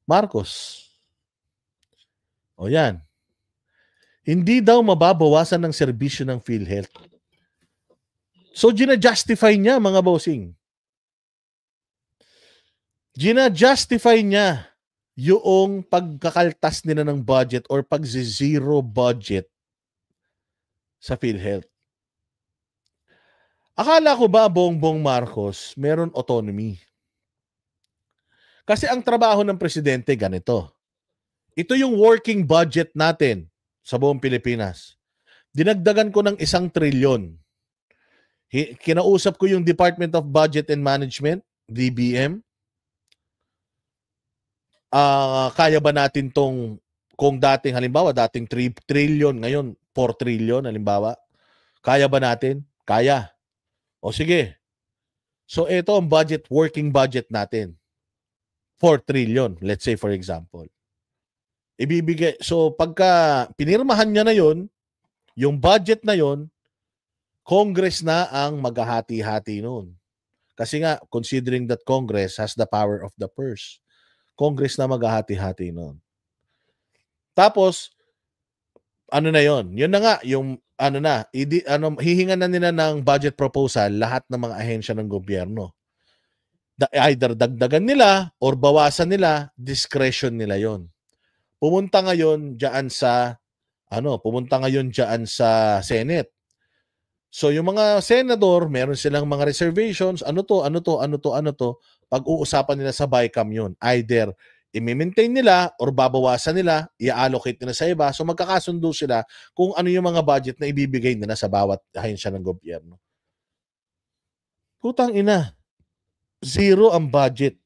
Marcos. O yan. Hindi daw mababawasan ng serbisyo ng PhilHealth. So, gina-justify niya, mga bossing. Gina-justify niya yung pagkakaltas nila ng budget or pag-zero budget sa PhilHealth. Akala ko ba Bongbong Marcos meron autonomy? Kasi ang trabaho ng presidente ganito. Ito yung working budget natin sa buong Pilipinas. Dinagdagan ko ng 1 trilyon. Kinausap ko yung Department of Budget and Management, DBM. Kaya ba natin tong, kung dating halimbawa, dating 3 trillion, ngayon 4 trillion halimbawa. Kaya ba natin? Kaya. O sige. So ito ang budget, working budget natin. 4 trillion, let's say for example. Ibibigay, so pagka pinirmahan niya na yon, yung budget na yon, Congress na ang maghahati-hati noon. Kasi nga, considering that Congress has the power of the purse, Congress na maghahati-hati noon. Tapos, ano na yon? Yun na nga, yung hihingan na nila ng budget proposal lahat ng mga ahensya ng gobyerno. Either dagdagan nila or bawasan nila, discretion nila yon. Pumunta ngayon diyan sa Senate. So yung mga senador, meron silang mga reservations, ano to, pag-uusapan nila sa BICAM yun. Either i-maintain nila or babawasan nila, i-allocate nila sa iba. So magkakasundo sila kung ano yung mga budget na ibibigay nila sa bawat ahensya ng gobyerno. Putang ina, zero ang budget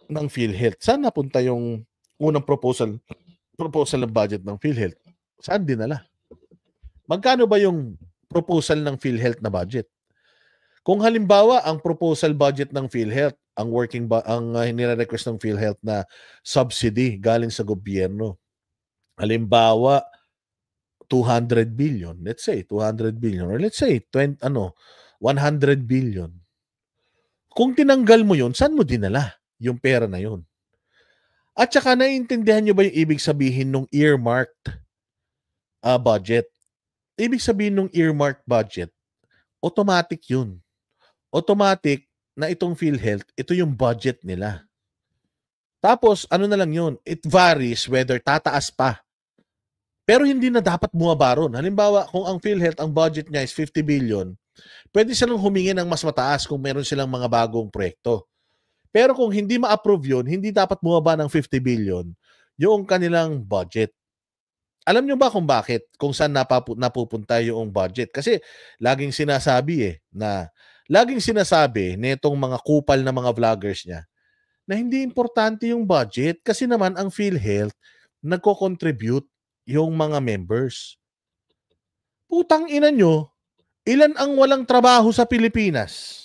ng PhilHealth. Saan napunta yung unang proposal ng budget ng PhilHealth? Saan dinala? Magkano ba yung proposal ng PhilHealth na budget? Kung halimbawa ang proposal budget ng PhilHealth, ang nire-request ng PhilHealth na subsidy galing sa gobyerno, halimbawa 200 billion, let's say 200 billion, or let's say 100 billion. Kung tinanggal mo yun, saan mo dinala yung pera na yun? At saka naiintindihan nyo ba yung ibig sabihin ng earmarked budget? Ibig sabihin ng earmarked budget, automatic yun. Automatic na itong PhilHealth, ito yung budget nila. Tapos, ano na lang yun, it varies whether tataas pa. Pero hindi na dapat bumaba ron. Halimbawa, kung ang PhilHealth, ang budget niya is 50 billion, pwede silang humingi ng mas mataas kung meron silang mga bagong proyekto. Pero kung hindi ma-approve yun, hindi dapat bumaba ng 50 billion yung kanilang budget. Alam nyo ba kung bakit? Kung saan napupunta yung budget? Kasi laging sinasabi nitong mga kupal na mga vloggers niya na hindi importante yung budget kasi naman ang PhilHealth nagko-contribute yung mga members. Putang ina nyo, ilan ang walang trabaho sa Pilipinas?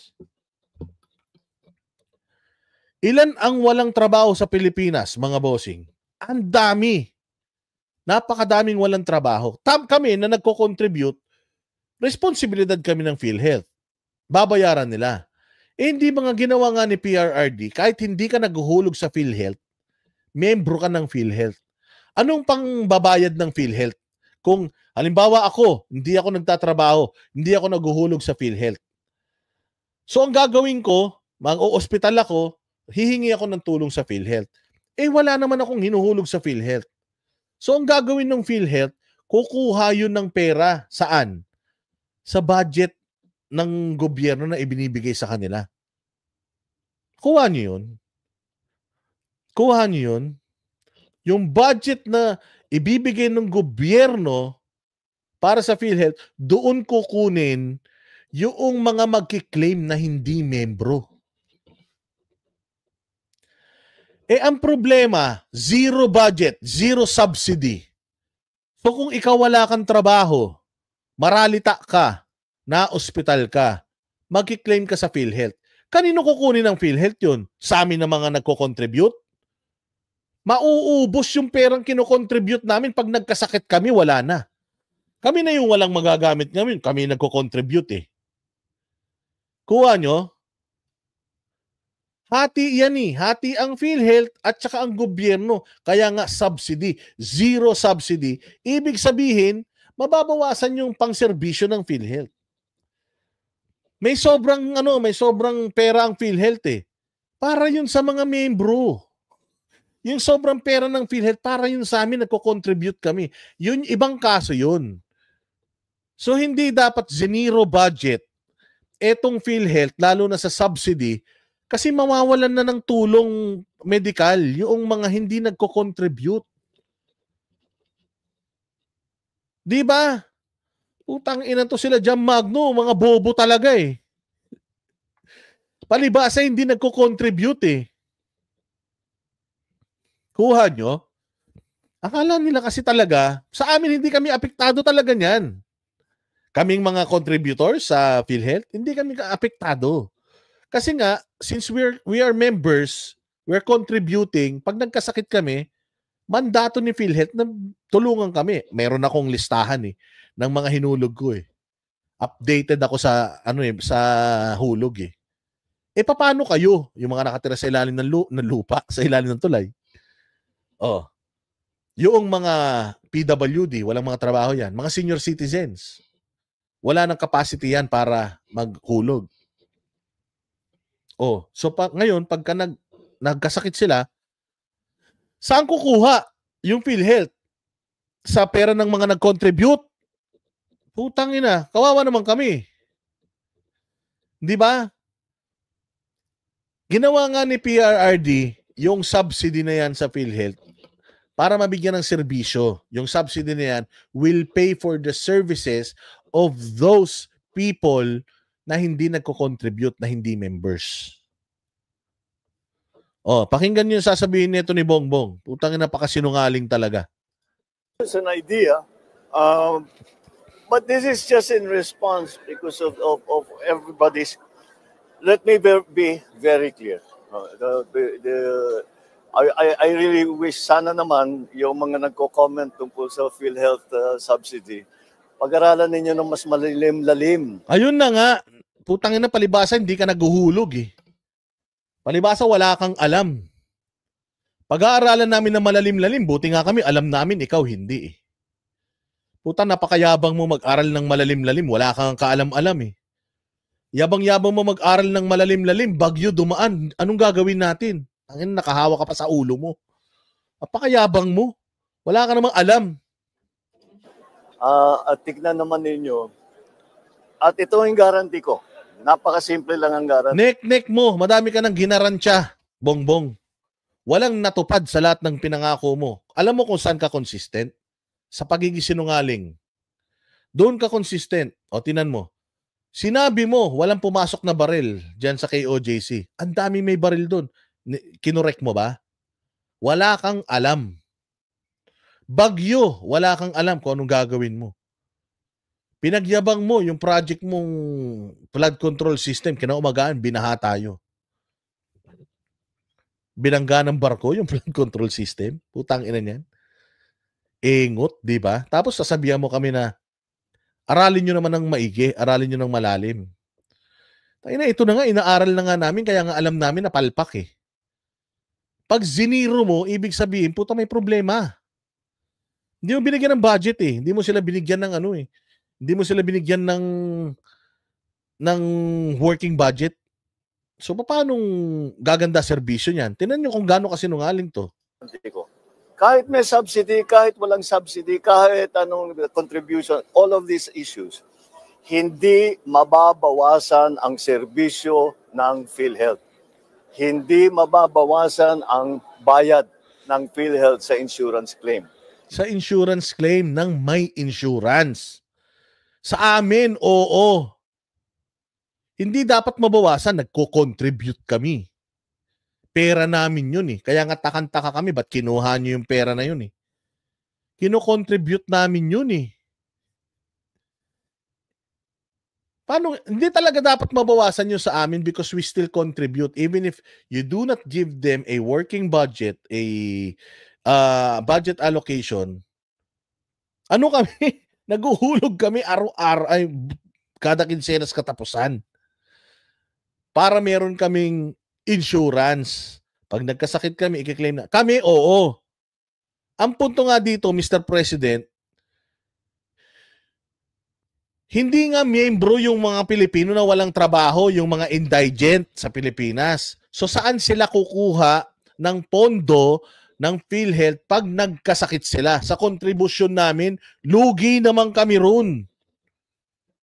Ilan ang walang trabaho sa Pilipinas, mga bossing? Ang dami. Napakadaming walang trabaho. Kami na nagko-contribute, responsibilidad kami ng PhilHealth. Babayaran nila. Hindi mga ginawa nga ni PRRD, kahit hindi ka naghuhulog sa PhilHealth, membro ka ng PhilHealth. Anong pangbabayad ng PhilHealth? Kung halimbawa ako, hindi ako nagtatrabaho, hindi ako naghuhulog sa PhilHealth. So ang gagawin ko, mag-o-hospital ako, hihingi ako ng tulong sa PhilHealth. Wala naman akong hinuhulog sa PhilHealth. So ang gagawin ng PhilHealth, kukuha yun ng pera. Saan? Sa budget ng gobyerno na ibinibigay sa kanila. Kuha nyo yun. Kuha nyo yun. Yung budget na ibibigay ng gobyerno para sa PhilHealth, doon kukunin yung mga magkiklaim na hindi membro. Ang problema, zero budget, zero subsidy. So kung ikaw wala kang trabaho, maralita ka, na ospital ka, magkiklaim ka sa PhilHealth. Kanino kukunin ng PhilHealth yun? Sa amin na mga nagko-contribute? Mauubos yung perang kino-contribute namin pag nagkasakit kami, wala na. Kami na yung walang magagamit namin. Kami nagko-contribute eh. Kuha nyo? Hati yan eh. Hati ang PhilHealth at saka ang gobyerno. Kaya nga subsidy. Zero subsidy. Ibig sabihin, mababawasan yung pangserbisyo ng PhilHealth. May sobrang pera ang PhilHealth eh. Para yun sa mga membro. Yung sobrang pera ng PhilHealth, para yun sa amin, nagko-contribute kami. Yun, ibang kaso yun. So, hindi dapat zero budget etong PhilHealth, lalo na sa subsidy, kasi mawawalan na ng tulong medical yung mga hindi nagko-contribute. Di ba? Utang ina to sila Jam Magno, mga bobo talaga eh. Palibasa hindi nagko-contribute eh. Kuha nyo? Akala nila kasi talaga, sa amin hindi kami apektado talaga niyan. Kaming mga contributors sa PhilHealth, hindi kami apektado. Kasi nga, since we are members, we're contributing, pag nagkasakit kami, mandato ni PhilHealth na tulungan kami. Meron akong listahan eh ng mga hinulog ko eh. Updated ako sa sa hulog eh. Paano kayo, yung mga nakatira sa ilalim ng lupa, sa ilalim ng tulay? Oh. Yung mga PWD, walang mga trabaho yan. Mga senior citizens. Wala nang capacity yan para maghulog. Oh, so ngayon pagka nagkasakit sila, saan kukuha yung PhilHealth? Sa pera ng mga nag-contribute? Putang ina, kawawa naman kami. 'Di ba? Ginawa nga ni PRRD yung subsidy na yan sa PhilHealth para mabigyan ng serbisyo. Yung subsidy na yan will pay for the services of those people na hindi nagko-contribute, na hindi members. Oh, pakinggan niyo yung sasabihin nito ni Bongbong. Putang ina, napakasinungaling talaga. It's an idea, but this is just in response because of everybody's. Let me be very clear. I really wish sana naman yung mga nagko-comment tungkol sa PhilHealth subsidy, pag-aralan ninyo ng mas malalim-lalim. Ayun na nga, putang ina, palibasa hindi ka naghuhulog eh. Palibasa wala kang alam. Pag-aaralan namin ng malalim-lalim, buti nga kami, alam namin, ikaw hindi eh. Putang, napakayabang mo mag-aral ng malalim-lalim, wala kang kaalam-alam eh. Yabang-yabang mo mag-aral ng malalim-lalim, bagyo dumaan, anong gagawin natin? Angin, nakahawa ka pa sa ulo mo. Napakayabang mo. Wala ka namang alam. At tignan naman ninyo. At ito yung guarantee ko. Napakasimple lang ang guarantee. Nek-nek mo. Madami ka nang ginarantya, Bongbong. Walang natupad sa lahat ng pinangako mo. Alam mo kung saan ka consistent? Sa pagiging sinungaling. Doon ka consistent. O, tinan mo. Sinabi mo, walang pumasok na baril dyan sa KOJC. Ang dami may baril doon. Kinorek mo ba? Wala kang alam. Bagyo, wala kang alam kung anong gagawin mo. Pinagyabang mo yung project mong flood control system, kinaumagaan, binaha tayo. Binangga ng barko yung flood control system. Putang ina niyan. Engot, di ba? Tapos sasabihan mo kami na aralin nyo naman ng maigi, aralin nyo ng malalim. Ito na nga, inaaral na nga namin, kaya nga alam namin na palpak eh. Pag ziniro mo, ibig sabihin, puta may problema. Hindi mo binigyan ng budget eh. Hindi mo sila binigyan ng ano eh. Hindi mo sila binigyan ng working budget. So, paano gaganda serbisyo niyan? Tingnan nyo kung gaano kasinungaling to. Kahit may subsidy, kahit walang subsidy, kahit anong contribution, all of these issues, hindi mababawasan ang serbisyo ng PhilHealth. Hindi mababawasan ang bayad ng PhilHealth sa insurance claim. Sa insurance claim ng may insurance. Sa amin, oo. Hindi dapat mabawasan, nagko-contribute kami. Pera namin yun eh. Kaya nga takang-taka kami, ba't kinuha nyo yung pera na yun eh? Kino-contribute namin yun eh. Paano? Hindi talaga dapat mabawasan yun sa amin because we still contribute. Even if you do not give them a working budget, a budget allocation, ano kami? Naguhulog kami araw-araw, kada kinsenas katapusan. Para meron kaming insurance. Pag nagkasakit kami, i-claim na. Kami, oo. Ang punto nga dito, Mr. President, hindi nga miyembro yung mga Pilipino na walang trabaho, yung mga indigent sa Pilipinas. So saan sila kukuha ng pondo ng PhilHealth pag nagkasakit sila? Sa kontribusyon namin, lugi naman kami ron.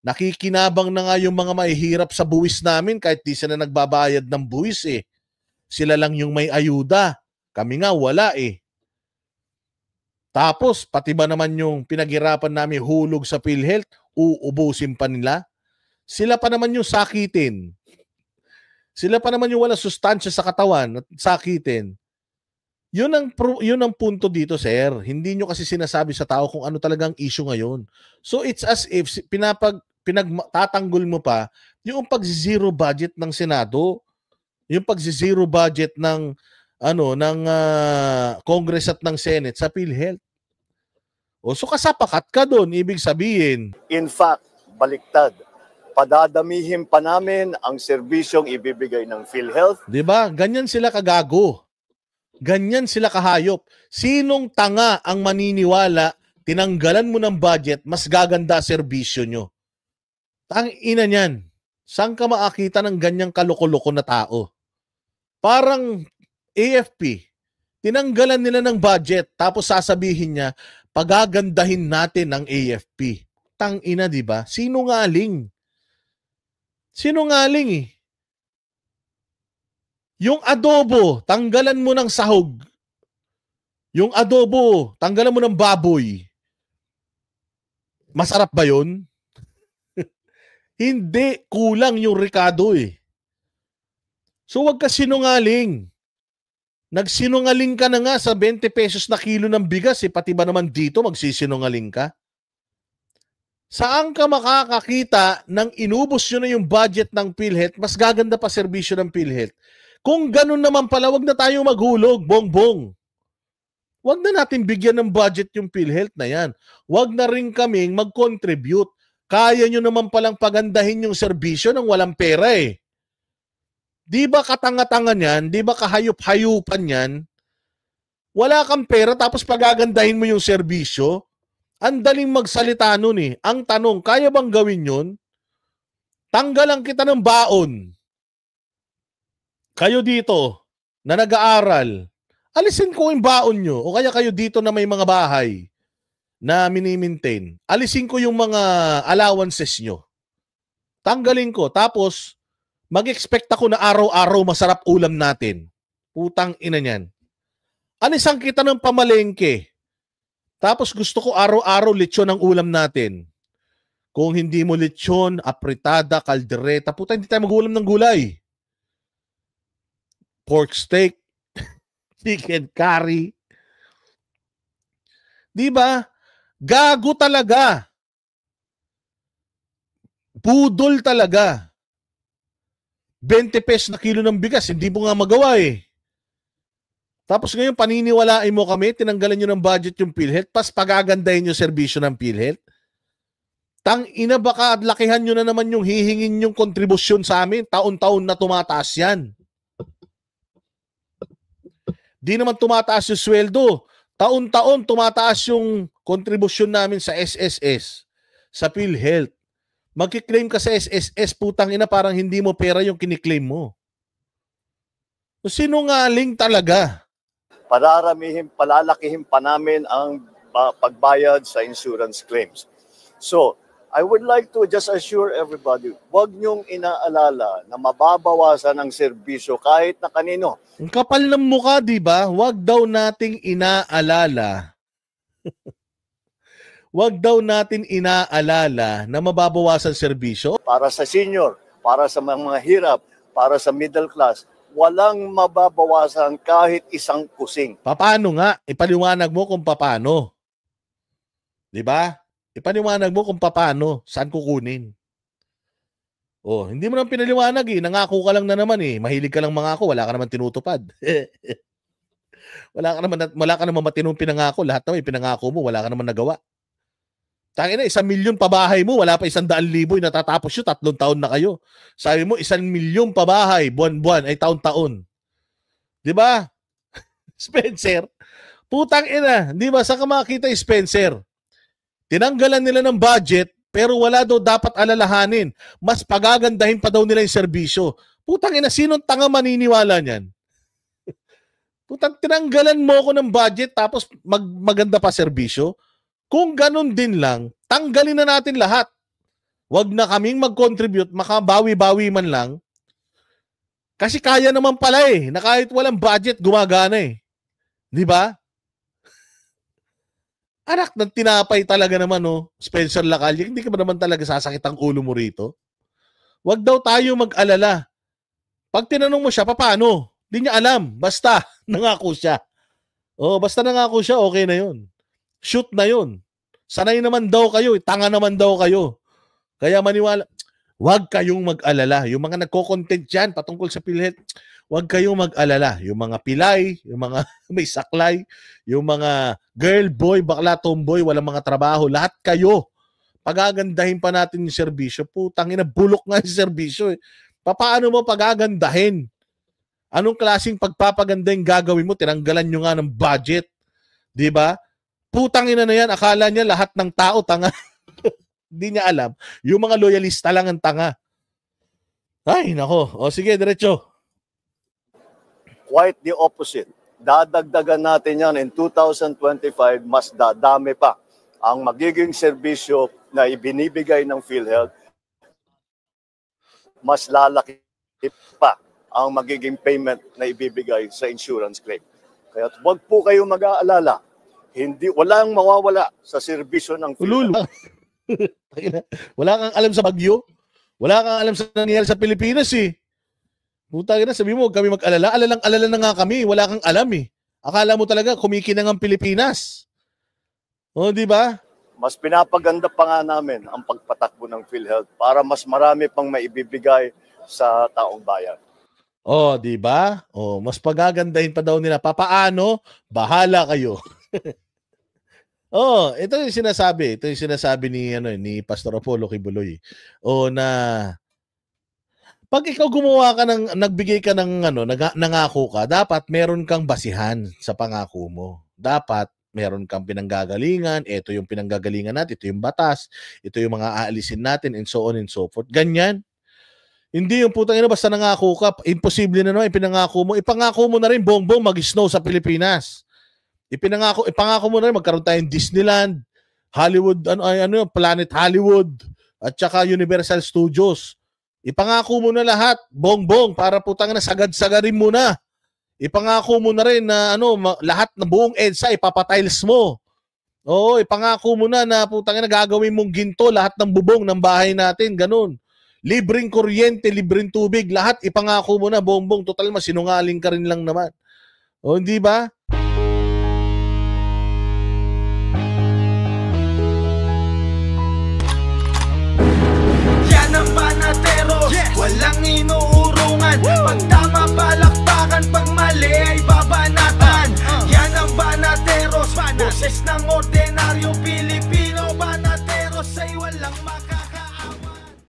Nakikinabang na nga yung mga mahihirap sa buwis namin kahit di sila nagbabayad ng buwis eh. Sila lang yung may ayuda. Kami nga wala eh. Tapos, pati ba naman yung pinaghirapan namin hulog sa PhilHealth, uubusin pa nila? Sila pa naman yung sakitin. Sila pa naman yung wala sustansya sa katawan at sakitin. Yun ang punto dito, sir. Hindi nyo kasi sinasabi sa tao kung ano talagang issue ngayon. So, it's as if pinagtatanggol mo pa yung pag-zero budget ng Senado, yung pag-zero budget ng Congress at ng Senate sa PhilHealth. O so kasapakat ka doon, ibig sabihin. In fact, baliktad. Padadamihin pa namin ang serbisyong ibibigay ng PhilHealth. 'Di ba? Ganyan sila kagago. Ganyan sila kahayop. Sinong tanga ang maniniwala, tinanggalan mo ng budget, mas gaganda serbisyo nyo? Tang ina niyan. Saan ka makakita ng ganyang kaloko-loko na tao? Parang AFP. Tinanggalan nila ng budget, tapos sasabihin niya, pagagandahin natin ang AFP. Tang ina, di ba? Sinungaling. Sinungaling eh. Yung adobo, tanggalan mo ng sahog. Yung adobo, tanggalan mo ng baboy. Masarap ba yun? Hindi, kulang yung Ricardo eh. So wag ka sinungaling. Nagsinungaling ka na nga sa 20 pesos na kilo ng bigas eh, pati ba naman dito magsisinungaling ka? Saan ka makakakita ng inubos nyo na yung budget ng PhilHealth, mas gaganda pa serbisyo ng PhilHealth? Kung ganun naman pala, wag na tayo maghulog, bongbong. Wag na natin bigyan ng budget yung PhilHealth na yan. Wag na rin kaming mag-contribute. Kaya nyo naman palang pagandahin yung serbisyo ng walang pera eh. Di ba katanga-tanga yan? Di ba kahayop-hayupan yan? Wala kang pera tapos pagagandahin mo yung serbisyo? Ang daling magsalita nun eh. Ang tanong, kaya bang gawin yun? Tanggalan kita ng baon. Kayo dito na nag-aaral, alisin ko yung baon nyo. O kaya kayo dito na may mga bahay na mini-maintain, alisin ko yung mga allowances nyo. Tanggalin ko. Tapos, mag-expect ako na araw-araw masarap ulam natin. Putang ina niyan. Alisan kita ng pamalengke. Tapos gusto ko araw-araw lechon ang ulam natin. Kung hindi mo lechon, apritada, kaldereta, puta hindi tayo mag-ulam ng gulay. Pork steak, chicken curry. Di ba? Gago talaga. Budol talaga. 20 pesos na kilo ng bigas, hindi mo nga magawa eh. Tapos ngayon, paniniwalain mo kami, tinanggalan nyo ng budget yung PhilHealth, pas pagagandahin yung serbisyo ng PhilHealth. Tang ina, baka lakihan nyo na naman yung hihingin yung kontribusyon sa amin. Taon-taon na tumataas yan. Di naman tumataas yung sweldo. Taon-taon tumataas yung kontribusyon namin sa SSS, sa PhilHealth. Magkiklaim ka sa SSS, putang ina, parang hindi mo pera yung kiniklaim mo. Sinungaling talaga. Palalakihin pa namin ang pagbayad sa insurance claims. So, I would like to just assure everybody, huwag niyong inaalala na mababawasan ang serbisyo kahit na kanino. Ang kapal ng mukha, di ba? Huwag daw nating inaalala. Huwag daw natin inaalala na mababawasan serbisyo. Para sa senior, para sa mga hirap, para sa middle class, walang mababawasan kahit isang kusing. Paano nga? Ipaliwanag mo kung paano. Di ba? Ipaliwanag mo kung paano. Saan kukunin? Oh, hindi mo naman pinaliwanag eh. Nangako ka lang na naman eh. Mahilig ka lang mangako, wala ka naman tinutupad. wala ka naman matinong pinangako. Lahat naman pinangako mo, wala ka naman nagawa. Tangina, 1,000,000 pabahay mo, wala pa 100,000, natatapos yun, 3 taon na kayo. Sabi mo, 1,000,000 pabahay, buwan-buwan, ay taon-taon. Di ba? Spencer, putang ina, di ba? Saan ka makakita yung Spencer? Tinanggalan nila ng budget, pero wala daw dapat alalahanin. Mas pagagandahin pa daw nila yung serbisyo. Putang ina, sinong tanga maniniwala niyan? Putang, tinanggalan mo ko ng budget, tapos maganda pa serbisyo. Kung ganun din lang, tanggalin na natin lahat. Wag na kaming mag-contribute, makabawi-bawi man lang. Kasi kaya naman pala na kahit walang budget, gumagana Di ba? Anak ng tinapay talaga naman, Spencer Lacalle, hindi ka ba naman talaga sasakit ang ulo mo rito? Wag daw tayo mag-alala. Pag tinanong mo siya, paano? Hindi niya alam. Basta, nangako siya. Basta nangako siya, okay na yun. Shoot na yun. Sanay naman daw kayo, tanga naman daw kayo. Kaya maniwala, wag kayong mag-alala. Yung mga nagko-content dyan patungkol sa PhilHealth, wag kayong mag-alala. Yung mga pilay, yung mga may saklay, yung mga girl, boy, bakla, tomboy, walang mga trabaho, lahat kayo. Pagagandahin pa natin yung serbisyo. Putang ina, bulok nga yung serbisyo. Paano mo pagagandahin? Anong klaseng pagpapaganda yung gagawin mo? Tinanggalan nyo nga ng budget. Di ba? Putang ina na yan. Akala niya lahat ng tao tanga. Hindi niya alam. Yung mga loyalista lang ang tanga. Ay, nako. Sige, diretso. Quite the opposite. Dadagdagan natin yan in 2025, mas dadami pa ang magiging serbisyo na ibinibigay ng PhilHealth. Mas lalaki pa ang magiging payment na ibibigay sa insurance claim. Kaya wag po kayong mag-aalala. Walang mawawala sa serbisyo ng PhilHealth. Wala kang alam sa bagyo. Wala kang alam sa nangyayari sa Pilipinas Putang ina, sabi mo, huwag kami mag-alala. Alala na nga kami. Wala kang alam Akala mo talaga kumikinang ang Pilipinas. Di ba? Mas pinapaganda pa nga namin ang pagpatakbo ng PhilHealth para mas marami pang maibibigay sa taong bayan. Di ba? Mas pagagandahin pa daw nila. Papaano? Bahala kayo. Ito yung sinasabi. Ito yung sinasabi ni Pastor Apollo Kibuloy. Na pag ikaw gumawa ka nagbigay ka ng nangako ka, dapat meron kang basihan sa pangako mo. Dapat meron kang pinanggagalingan, ito yung pinanggagalingan natin, ito yung batas, ito yung mga aalisin natin, and so on and so forth. Ganyan. Hindi yung putang ina, basta nangako ka, imposible na naman, ipinangako mo. Ipangako mo na rin, bongbong, mag-snow sa Pilipinas. Ipangako mo na rin, magkaroon tayong Disneyland, Hollywood, Planet Hollywood, at saka Universal Studios. Ipangako mo na lahat, bongbong, para putang na sagad-sagarin mo na. Ipangako mo na rin na lahat ng buong EDSA ipapatiles mo. Ipangako mo na putang na gagawin mong ginto lahat ng bubong ng bahay natin, ganun. Libreng kuryente, libreng tubig, lahat ipangako mo na, bongbong. Total, masinungaling ka rin lang naman. Hindi ba?